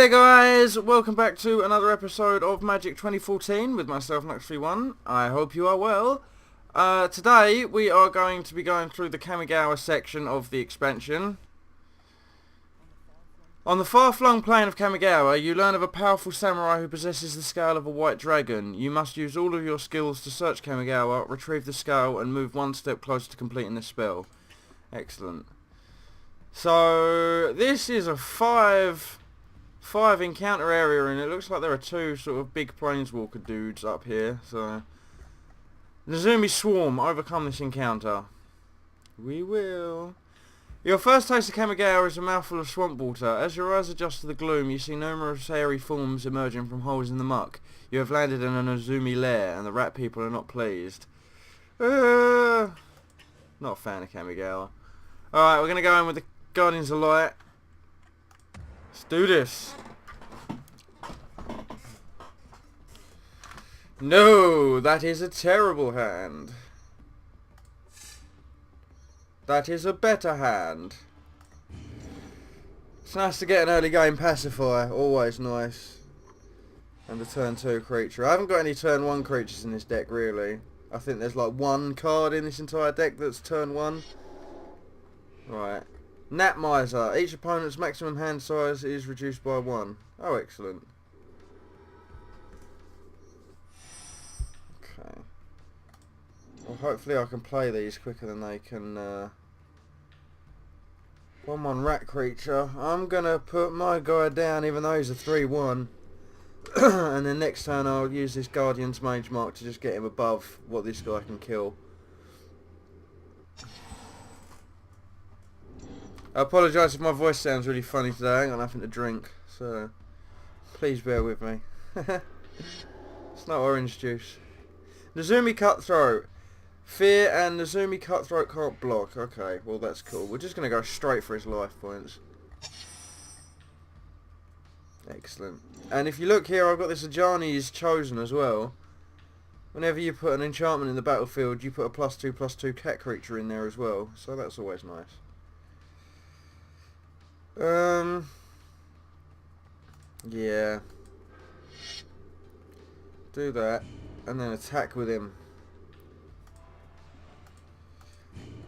there guys, welcome back to another episode of Magic 2014 with myself, Knux Veeone. I hope you are well. Today we are going to be going through the Kamigawa section of the expansion. On the far-flung plane of Kamigawa, you learn of a powerful samurai who possesses the scale of a white dragon. You must use all of your skills to search Kamigawa, retrieve the scale, and move one step closer to completing the spell. Excellent. So, this is a five encounter area, and it looks like there are two sort of big Planeswalker dudes up here. So, Nezumi Swarm, overcome this encounter. We will. Your first taste of Kamigawa is a mouthful of swamp water. As your eyes adjust to the gloom, you see numerous hairy forms emerging from holes in the muck. You have landed in a Nezumi lair, and the rat people are not pleased. Not a fan of Kamigawa. Alright, we're going to go in with the Guardians of Light. Let's do this. No, that is a terrible hand. That is a better hand. It's nice to get an early game pacifier, always nice. And a turn 2 creature. I haven't got any turn 1 creatures in this deck really. I think there's like one card in this entire deck that's turn 1. Right. Nat Miser. Each opponent's maximum hand size is reduced by 1. Oh, excellent. Okay. Well, hopefully I can play these quicker than they can. 1/1 rat creature. I'm gonna put my guy down even though he's a 3/1. And then next turn I'll use this Guardian's Mage Mark to just get him above what this guy can kill. I apologise if my voice sounds really funny today. I ain't got nothing to drink, so please bear with me. It's not orange juice. Nezumi Cutthroat. Fear and Nezumi Cutthroat can't block. Okay, well that's cool. We're just going to go straight for his life points. Excellent. And if you look here, I've got this Ajani's Chosen as well. Whenever you put an enchantment in the battlefield, you put a +2/+2 cat creature in there as well. So that's always nice. Yeah. Do that. And then attack with him.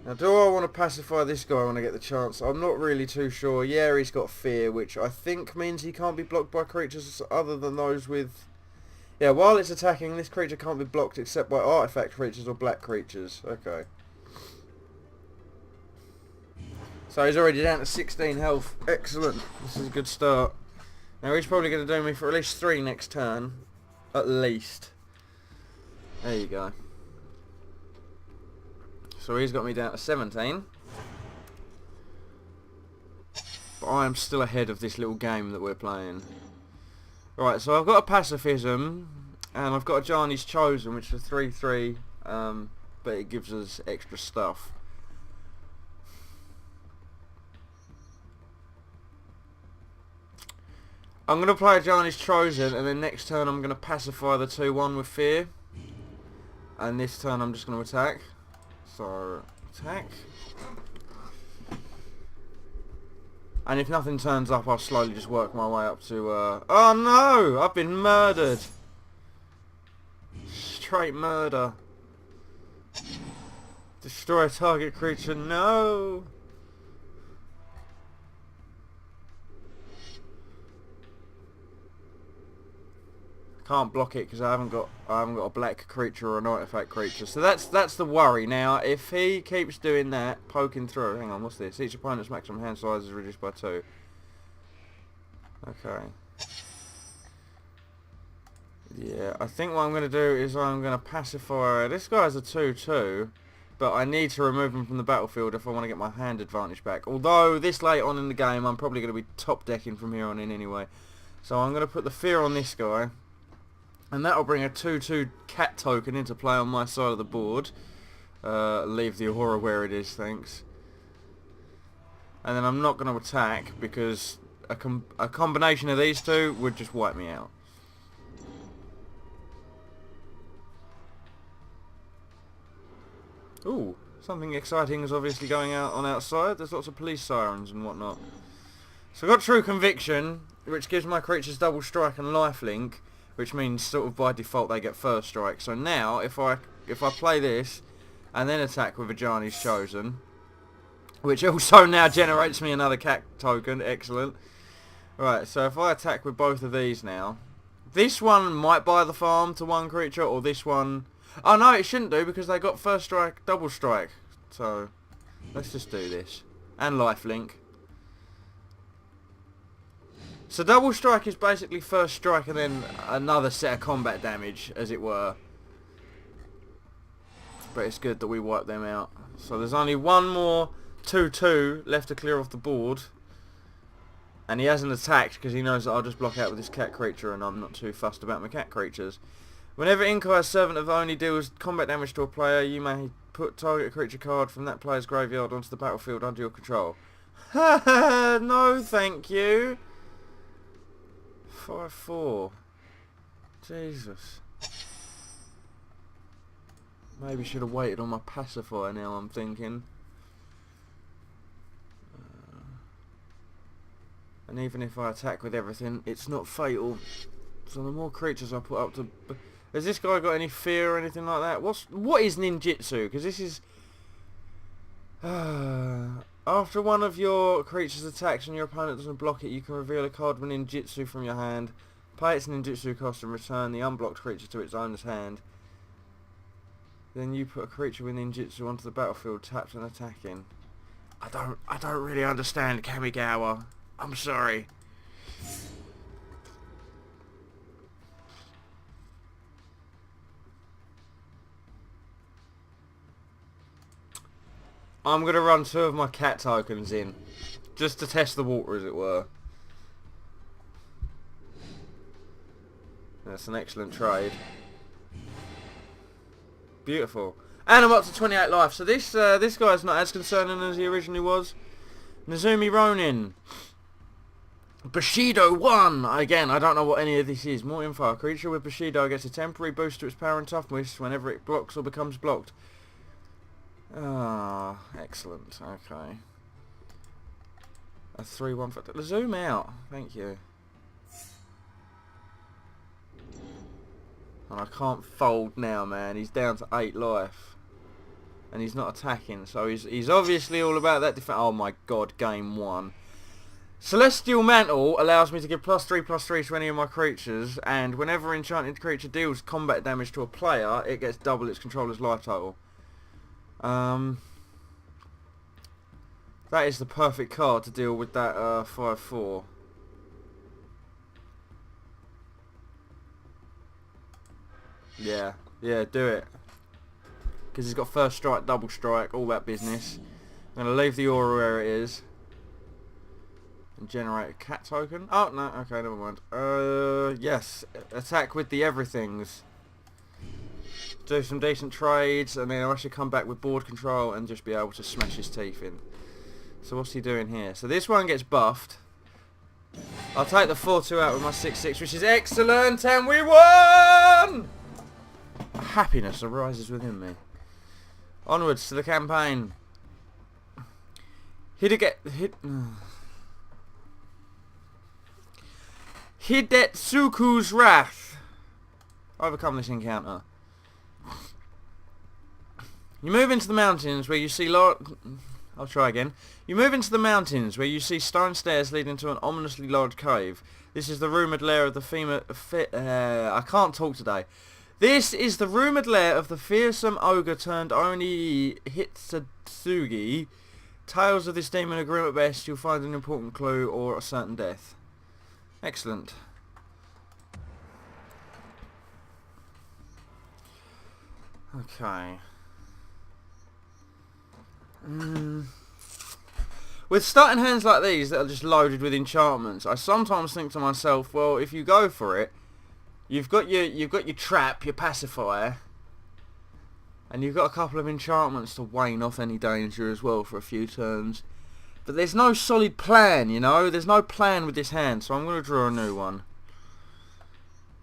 Now, do I want to pacify this guy when I get the chance? I'm not really too sure. Yeah, he's got fear, which I think means he can't be blocked by creatures other than those with... Yeah, while it's attacking, this creature can't be blocked except by artifact creatures or black creatures. Okay. So he's already down to 16 health. Excellent. This is a good start. Now he's probably going to do me for at least 3 next turn. At least. There you go. So he's got me down to 17. But I am still ahead of this little game that we're playing. Right, so I've got a Pacifism. And I've got a Ajani's Chosen, which is a 3/3. But it gives us extra stuff. I'm going to play Ajani's Chosen, and then next turn I'm going to pacify the 2/1 with Fear. And this turn I'm just going to attack. So, attack. And if nothing turns up, I'll slowly just work my way up to... Oh no! I've been murdered! Straight murder. Destroy a target creature, no! Can't block it because I haven't got a black creature or an artifact creature. So that's the worry. Now, if he keeps doing that, poking through. Hang on, what's this? Each opponent's maximum hand size is reduced by 2. Okay. Yeah, I think what I'm going to do is I'm going to pacify... This guy's a 2/2, but I need to remove him from the battlefield if I want to get my hand advantage back. Although, this late on in the game, I'm probably going to be top decking from here on in anyway. So I'm going to put the fear on this guy. And that'll bring a 2/2 cat token into play on my side of the board. Leave the aura where it is, thanks. And then I'm not going to attack because a combination of these two would just wipe me out. Ooh, something exciting is obviously going on outside. There's lots of police sirens and whatnot. So I've got True Conviction, which gives my creatures double strike and lifelink, which means sort of by default they get first strike. So now if I play this and then attack with Ajani's Chosen, which also now generates me another cat token, excellent. Right, so if I attack with both of these now, this one might buy the farm to one creature, or this one... Oh no, it shouldn't do because they got first strike, double strike. So let's just do this. And lifelink. So double strike is basically first strike and then another set of combat damage, as it were. But it's good that we wipe them out. So there's only one more 2/2 left to clear off the board. And he hasn't attacked because he knows that I'll just block out with this cat creature and I'm not too fussed about my cat creatures. Whenever Inkai's Servant of Oni deals combat damage to a player, you may put target creature card from that player's graveyard onto the battlefield under your control. No, thank you. 5/4. Jesus. Maybe should have waited on my pacifier now, I'm thinking. And even if I attack with everything, it's not fatal. So the more creatures I put up to... Has this guy got any fear or anything like that? What is ninjutsu? Because this is... After one of your creatures attacks and your opponent doesn't block it, you can reveal a card with ninjutsu from your hand, pay its ninjutsu cost and return the unblocked creature to its owner's hand. Then you put a creature with ninjutsu onto the battlefield, tapped and attacking. I don't really understand Kamigawa. I'm sorry. I'm going to run 2 of my cat tokens in. Just to test the water, as it were. That's an excellent trade. Beautiful. And I'm up to 28 life. So this guy's not as concerning as he originally was. Nezumi Ronin. Bushido 1! Again, I don't know what any of this is. More info. A creature with Bushido gets a temporary boost to its power and toughness whenever it blocks or becomes blocked. Ah, excellent. Okay. A 3/1 for... Zoom out. Thank you. And I can't fold now, man. He's down to 8 life. And he's not attacking, so he's obviously all about that defense. Oh my god, game 1. Celestial Mantle allows me to give +3/+3 to any of my creatures, and whenever enchanted creature deals combat damage to a player, it gets double its controller's life total. That is the perfect card to deal with that 5/4. Yeah, do it. Because he's got first strike, double strike, all that business. I'm going to leave the aura where it is. And generate a cat token. Oh, no, okay, never mind. Yes, attack with the everythings. Do some decent trades, and then I should come back with board control and just be able to smash his teeth in. So what's he doing here? So this one gets buffed. I'll take the 4/2 out with my 6/6, which is excellent, and we won! Happiness arises within me. Onwards to the campaign. Hidetsuku's Wrath. Overcome this encounter. You move into the mountains where you see I'll try again. You move into the mountains where you see stone stairs leading to an ominously large cave. This is the rumoured lair of the I can't talk today. This is the rumoured lair of the fearsome ogre turned Oni Hitsutsugi. Tales of this demon are grim at best. You'll find an important clue or a certain death. Excellent. Okay. With starting hands like these that are just loaded with enchantments, I sometimes think to myself, well, if you go for it, you've got your trap, your pacifier, and you've got a couple of enchantments to wane off any danger as well for a few turns. But there's no solid plan, you know? There's no plan with this hand, so I'm going to draw a new one.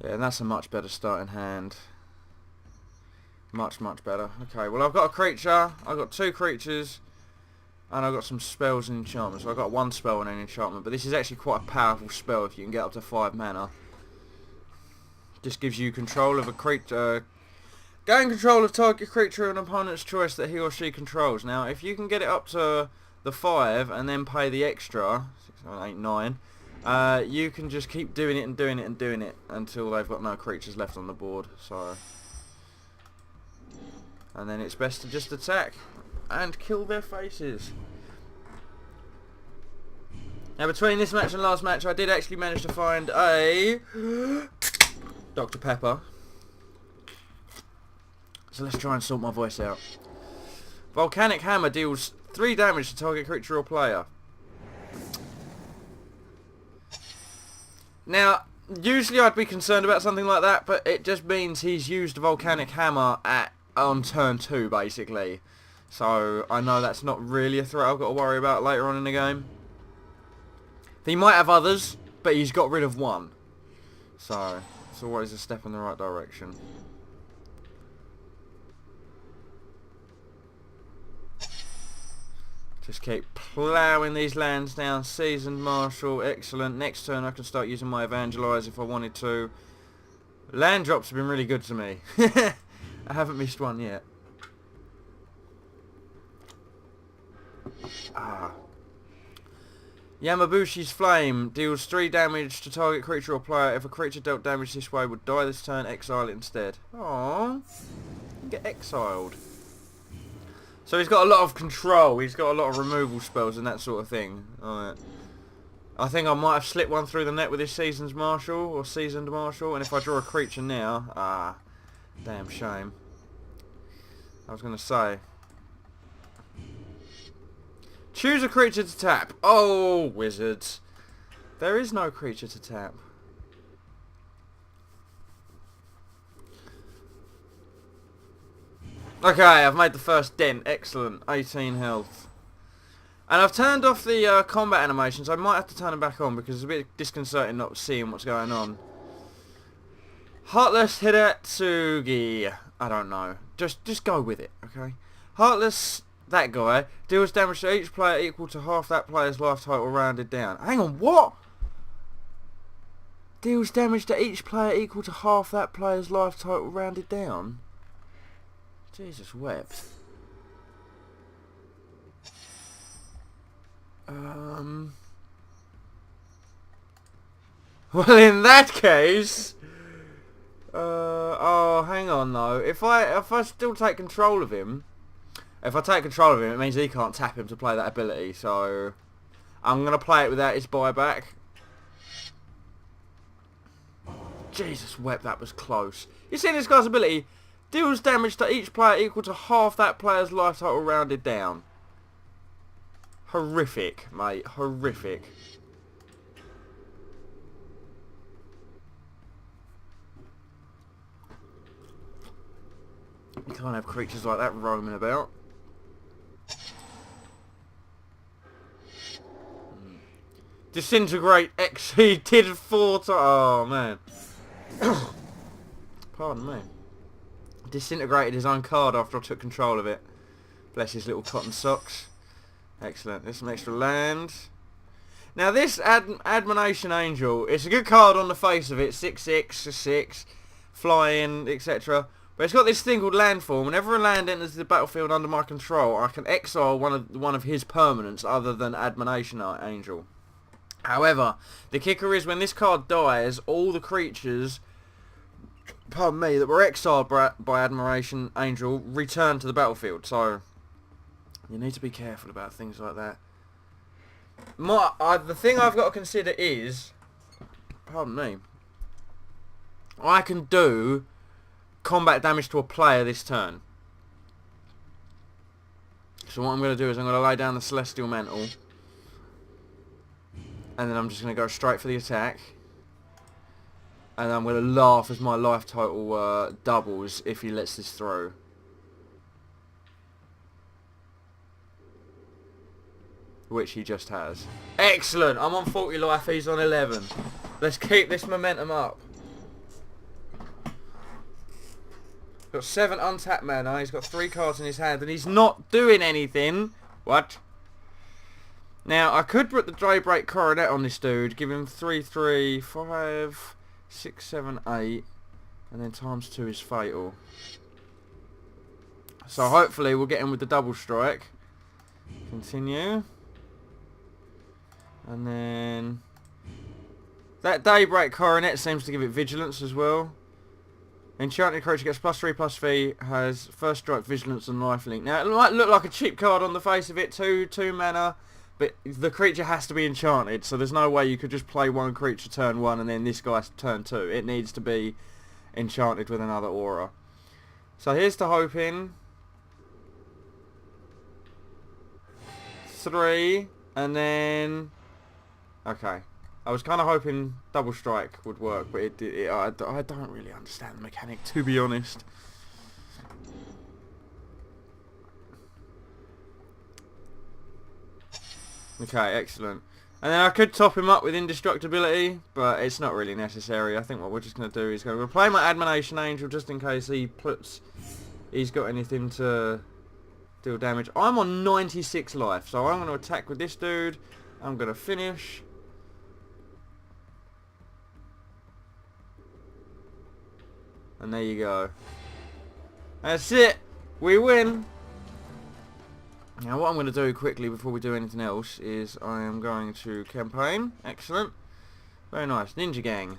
Yeah, and that's a much better starting hand. Much, much better. Okay, well I've got a creature. I've got 2 creatures. And I've got some spells and enchantments. So I've got one spell and an enchantment. But this is actually quite a powerful spell if you can get up to 5 mana. Just gives you control of a creature. Gain control of target creature of an opponent's choice that he or she controls. Now, if you can get it up to the 5 and then pay the extra, 6, 7, 8, 9, you can just keep doing it and doing it and doing it until they've got no creatures left on the board. So, and then it's best to just attack and kill their faces. Now, between this match and last match, I did actually manage to find a Dr. Pepper. So let's try and sort my voice out. Volcanic Hammer deals 3 damage to target creature or player. Now, usually I'd be concerned about something like that, but it just means he's used Volcanic Hammer on turn 2, basically. So I know that's not really a threat I've got to worry about later on in the game. He might have others, but he's got rid of one. So it's always a step in the right direction. Just keep ploughing these lands down. Seasoned Marshal, excellent. Next turn I can start using my Evangelise if I wanted to. Land drops have been really good to me. I haven't missed one yet. Yamabushi's Flame deals 3 damage to target creature or player. If a creature dealt damage this way would die this turn, exile it instead. Aww. Get exiled. So he's got a lot of control. He's got a lot of removal spells and that sort of thing. Alright. I think I might have slipped one through the net with his Seasoned Marshal. And if I draw a creature now... damn shame. I was going to say... Choose a creature to tap. Oh, wizards. There is no creature to tap. Okay, I've made the first dent. Excellent. 18 health. And I've turned off the combat animations. I might have to turn them back on because it's a bit disconcerting not seeing what's going on. Heartless Hidatsugi. I don't know. Just go with it, okay? Heartless, that guy, deals damage to each player equal to half that player's life total rounded down. Hang on, what? Deals damage to each player equal to half that player's life total rounded down? Jesus wept. Well, in that case, oh, hang on though. If I still take control of him, it means he can't tap him to play that ability. So I'm gonna play it without his buyback. Jesus wept, that was close. You see this guy's ability? Deals damage to each player equal to half that player's life total rounded down. Horrific, mate. Horrific. You can't have creatures like that roaming about. Disintegrate exceeded 4 times. Oh, man. Pardon me. Disintegrated his own card after I took control of it. Bless his little cotton socks. Excellent. There's some extra land. Now this Admonition Angel, it's a good card on the face of it. 6/6, 6, flying, etc. But it's got this thing called landform. Whenever a land enters the battlefield under my control, I can exile one of his permanents other than Admonition Angel. However, the kicker is when this card dies, all the creatures, pardon me, that were exiled by Admiration Angel return to the battlefield. So you need to be careful about things like that. The thing I've got to consider is, pardon me, I can do combat damage to a player this turn. So what I'm going to do is I'm going to lay down the Celestial Mantle, and then I'm just going to go straight for the attack, and I'm going to laugh as my life total doubles if he lets this through. Which he just has. Excellent! I'm on 40 life, he's on 11. Let's keep this momentum up. Got 7 untapped mana, he's got 3 cards in his hand, and he's not doing anything. What? Now, I could put the Daybreak Coronet on this dude, give him 3, 3, 5, 6, 7, 8, and then times 2 is fatal. So hopefully we'll get him with the double strike. Continue. And then that Daybreak Coronet seems to give it vigilance as well. Enchanted creature gets +3/+3, has first strike, vigilance and lifelink. Now it might look like a cheap card on the face of it, 2 mana, but the creature has to be enchanted, so there's no way you could just play one creature turn 1 and then this guy's turn 2. It needs to be enchanted with another aura. So here's to hoping. 3, and then... Okay. I was kind of hoping double strike would work, but I don't really understand the mechanic, to be honest. Okay, excellent. And then I could top him up with indestructibility, but it's not really necessary. I think what we're just going to do is go play my Admonition Angel just in case he's got anything to deal damage. I'm on 96 life, so I'm going to attack with this dude. I'm going to finish. And there you go. That's it. We win. Now what I'm going to do quickly before we do anything else is I am going to campaign. Excellent. Very nice. Ninja Gang.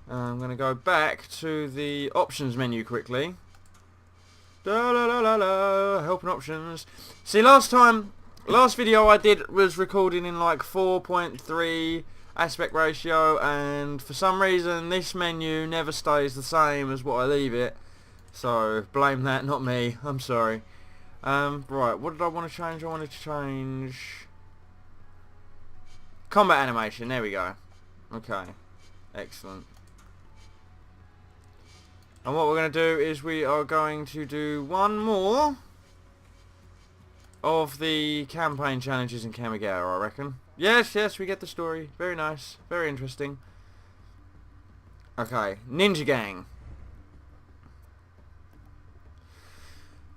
I'm going to go back to the options menu quickly. Da la la la la. Help and options. See, last video I did was recording in like 4.3 aspect ratio, and for some reason this menu never stays the same as what I leave it. So blame that, not me. I'm sorry. Right, what did I want to change? I wanted to change combat animation. There we go. Okay, excellent. And what we're going to do is we are going to do one more of the campaign challenges in Kamigawa, I reckon. Yes, yes, we get the story. Very nice. Very interesting. Okay, Ninja Gang.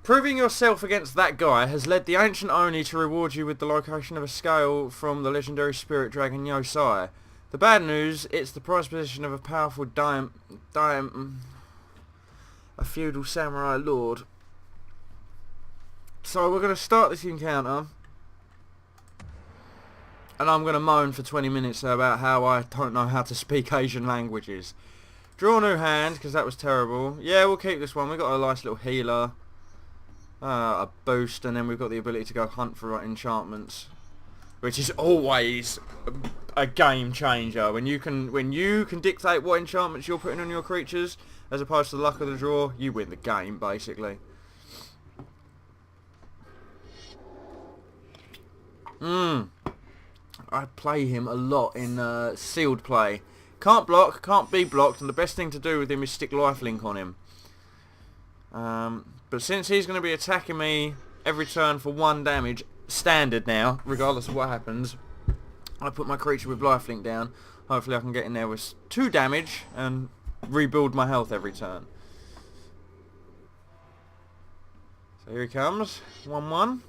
Proving yourself against that guy has led the Ancient Oni to reward you with the location of a scale from the legendary spirit dragon Yosai. The bad news, it's the prized possession of a powerful a feudal samurai lord. So we're going to start this encounter, and I'm going to moan for 20 minutes about how I don't know how to speak Asian languages. Draw a new hand, because that was terrible. Yeah, we'll keep this one. We've got a nice little healer. A boost, and then we've got the ability to go hunt for enchantments, which is always a game changer. When you can dictate what enchantments you're putting on your creatures, as opposed to the luck of the draw, you win the game, basically. I play him a lot in sealed play. Can't block, can't be blocked, and the best thing to do with him is stick lifelink on him. But since he's going to be attacking me every turn for 1 damage, standard now, regardless of what happens, I put my creature with lifelink down. Hopefully I can get in there with 2 damage and rebuild my health every turn. So here he comes, 1-1.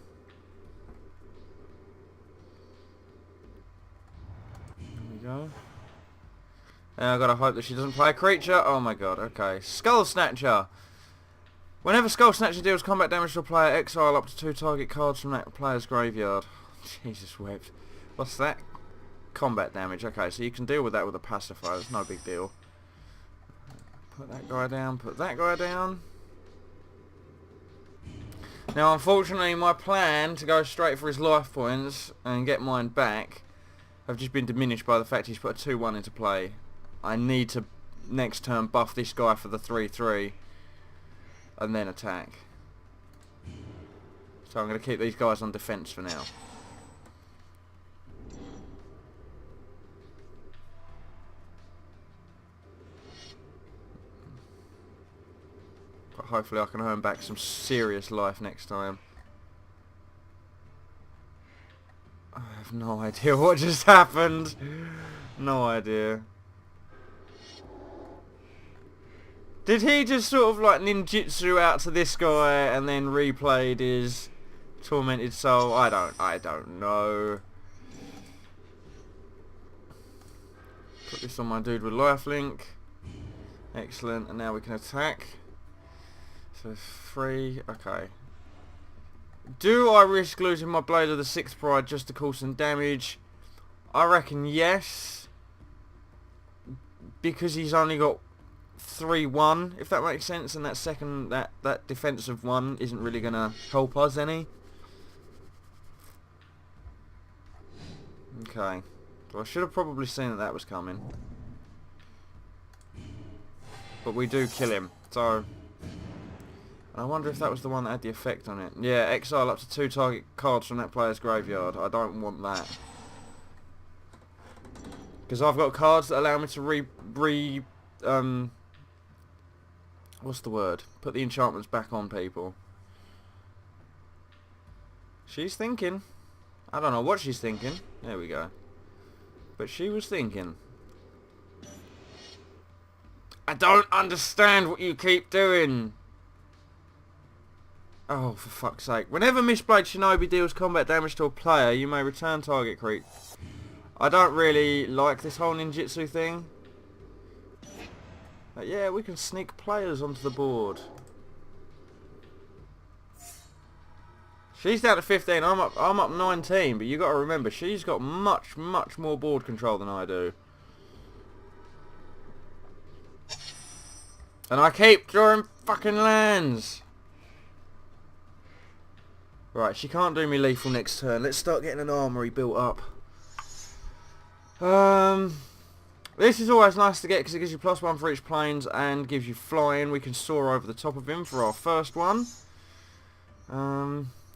There we go. And I've got to hope that she doesn't play a creature. Oh my god, okay. Skull Snatcher. Whenever Skull Snatcher deals combat damage to a player, exile up to 2 target cards from that player's graveyard. Jesus wept. What's that? Combat damage. Okay, so you can deal with that with a pacifier. It's no big deal. Put that guy down. Put that guy down. Now, unfortunately, my plan to go straight for his life points and get mine back have just been diminished by the fact he's put a 2-1 into play. I need to, next turn, buff this guy for the 3-3. And then attack. So I'm going to keep these guys on defense for now. But hopefully I can earn back some serious life next time. I have no idea what just happened. No idea. Did he just sort of like ninjutsu out to this guy and then replayed his tormented soul? I don't know. Put this on my dude with lifelink. Excellent, and now we can attack. So 3, okay. Do I risk losing my Blade of the Sixth Pride just to cause some damage? I reckon yes. Because he's only got 3-1, if that makes sense, and that defensive one isn't really gonna help us any. Okay. So I should have probably seen that was coming. But we do kill him, so... And I wonder if that was the one that had the effect on it. Yeah, exile up to 2 target cards from that player's graveyard. I don't want that. Because I've got cards that allow me to what's the word? Put the enchantments back on people. She's thinking. I don't know what she's thinking. There we go. But she was thinking. I don't understand what you keep doing. Oh, for fuck's sake. Whenever Mistblade Shinobi deals combat damage to a player, you may return target creep. I don't really like this whole ninjutsu thing. But yeah, we can sneak players onto the board. She's down to 15, I'm up 19, but you got to remember, she's got much more board control than I do. And I keep drawing fucking lands. Right, she can't do me lethal next turn. Let's start getting an armory built up. This is always nice to get because it gives you +1 for each planes and gives you flying. We can soar over the top of him for our first one.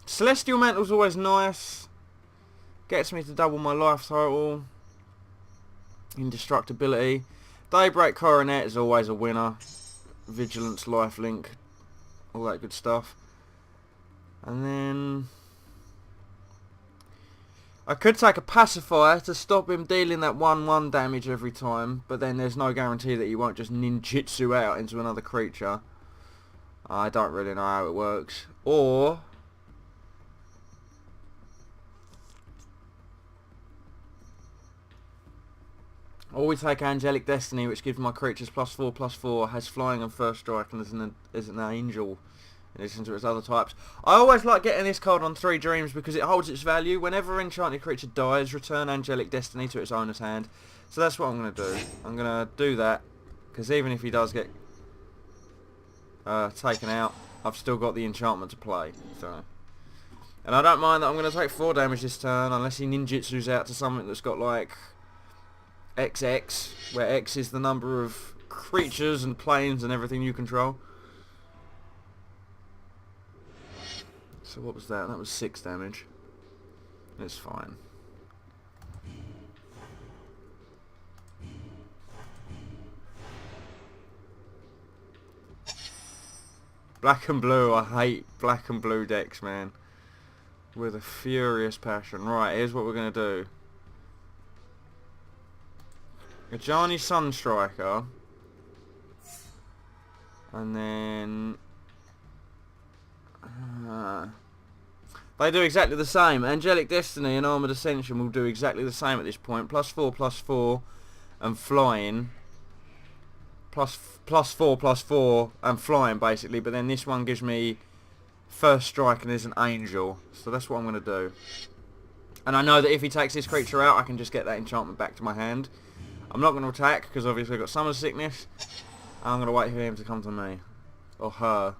Celestial Mantle's always nice. Gets me to double my life total. Indestructibility. Daybreak Coronet is always a winner. Vigilance, lifelink, all that good stuff. And then I could take a pacifier to stop him dealing that 1/1 damage every time, but then there's no guarantee that he won't just ninjutsu out into another creature. I don't really know how it works. Or we take Angelic Destiny, which gives my creatures +4/+4, has flying and first strike, and is an angel in addition to its other types. I always like getting this card on 3 Dreams because it holds its value. Whenever enchanted creature dies, return Angelic Destiny to its owner's hand. So that's what I'm going to do. I'm going to do that, because even if he does get taken out, I've still got the enchantment to play. So, and I don't mind that I'm going to take 4 damage this turn, unless he ninjutsus out to something that's got like XX, where X is the number of creatures and planes and everything you control. So what was that? That was 6 damage. It's fine. Black and blue, I hate black and blue decks, man. With a furious passion. Right, here's what we're going to do. Ajani Sunstriker, and then they do exactly the same. Angelic Destiny and Armoured Ascension will do exactly the same at this point. +4/+4 and flying. +4/+4 and flying basically, but then this one gives me first strike and is an angel. So that's what I'm going to do. And I know that if he takes this creature out, I can just get that enchantment back to my hand. I'm not going to attack because obviously I've got Summoner Sickness. I'm going to wait for him to come to me. Or her.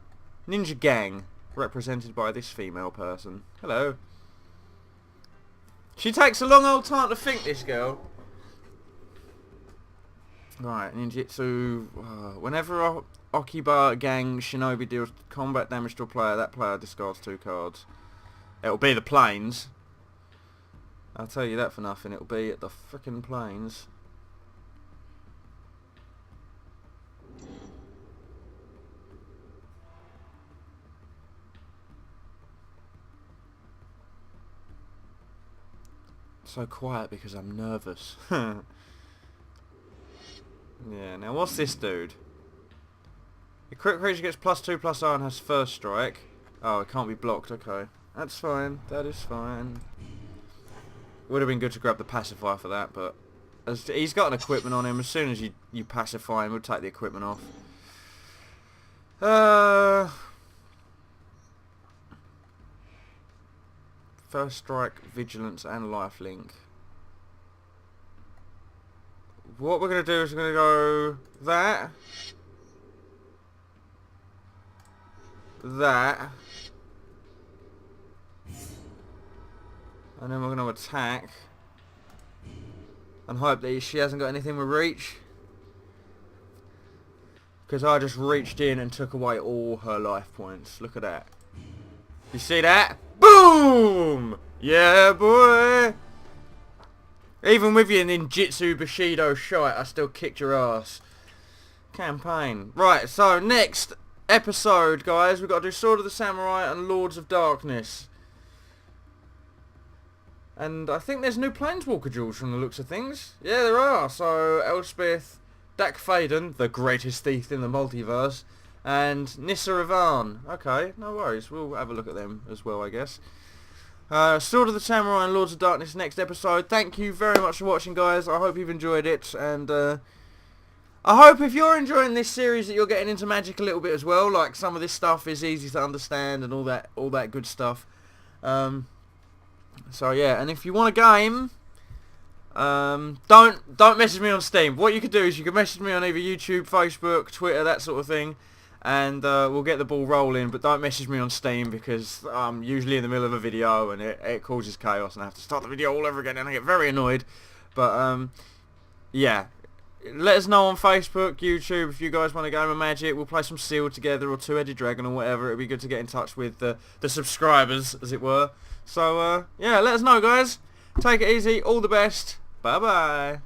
Ninja Gang, represented by this female person. Hello. She takes a long old time to think, this girl. Right, ninjutsu. Whenever Okiba Gang Shinobi deals combat damage to a player, that player discards 2 cards. It'll be the planes. I'll tell you that for nothing. It'll be at the frickin' planes. So quiet because I'm nervous. Yeah, now what's this dude? The crit creature gets +2/+0 and has first strike. Oh, it can't be blocked, okay. That's fine, that is fine. Would have been good to grab the pacifier for that, but He's got an equipment on him. As soon as you pacify him, we'll take the equipment off. First strike, vigilance, and lifelink. What we're going to do is we're going to go that. That. And then we're going to attack. And hope that she hasn't got anything with reach. Because I just reached in and took away all her life points. Look at that. You see that? Boom! Yeah, boy! Even with your ninjutsu Bushido shite, I still kicked your ass. Campaign. Right, so next episode, guys, we've got to do Sword of the Samurai and Lords of Darkness. And I think there's new Planeswalker duels from the looks of things. Yeah, there are. So, Elspeth, Dak Faden, the greatest thief in the multiverse, and Nissa Ivan. Okay, no worries. We'll have a look at them as well, I guess. Sword of the Samurai and Lords of Darkness next episode. Thank you very much for watching, guys. I hope you've enjoyed it, and I hope if you're enjoying this series that you're getting into Magic a little bit as well. Like, some of this stuff is easy to understand and all that good stuff. So yeah, and if you want a game, don't message me on Steam. What you could do is you can message me on either YouTube, Facebook, Twitter, that sort of thing, and we'll get the ball rolling. But don't message me on Steam because I'm usually in the middle of a video and it causes chaos and I have to start the video all over again and I get very annoyed. But yeah, let us know on Facebook, YouTube, if you guys want a game of Magic. We'll play some Sealed together or Two-Headed Dragon or whatever. It'd be good to get in touch with the subscribers, as it were. So yeah, let us know, guys. Take it easy. All the best. Bye bye.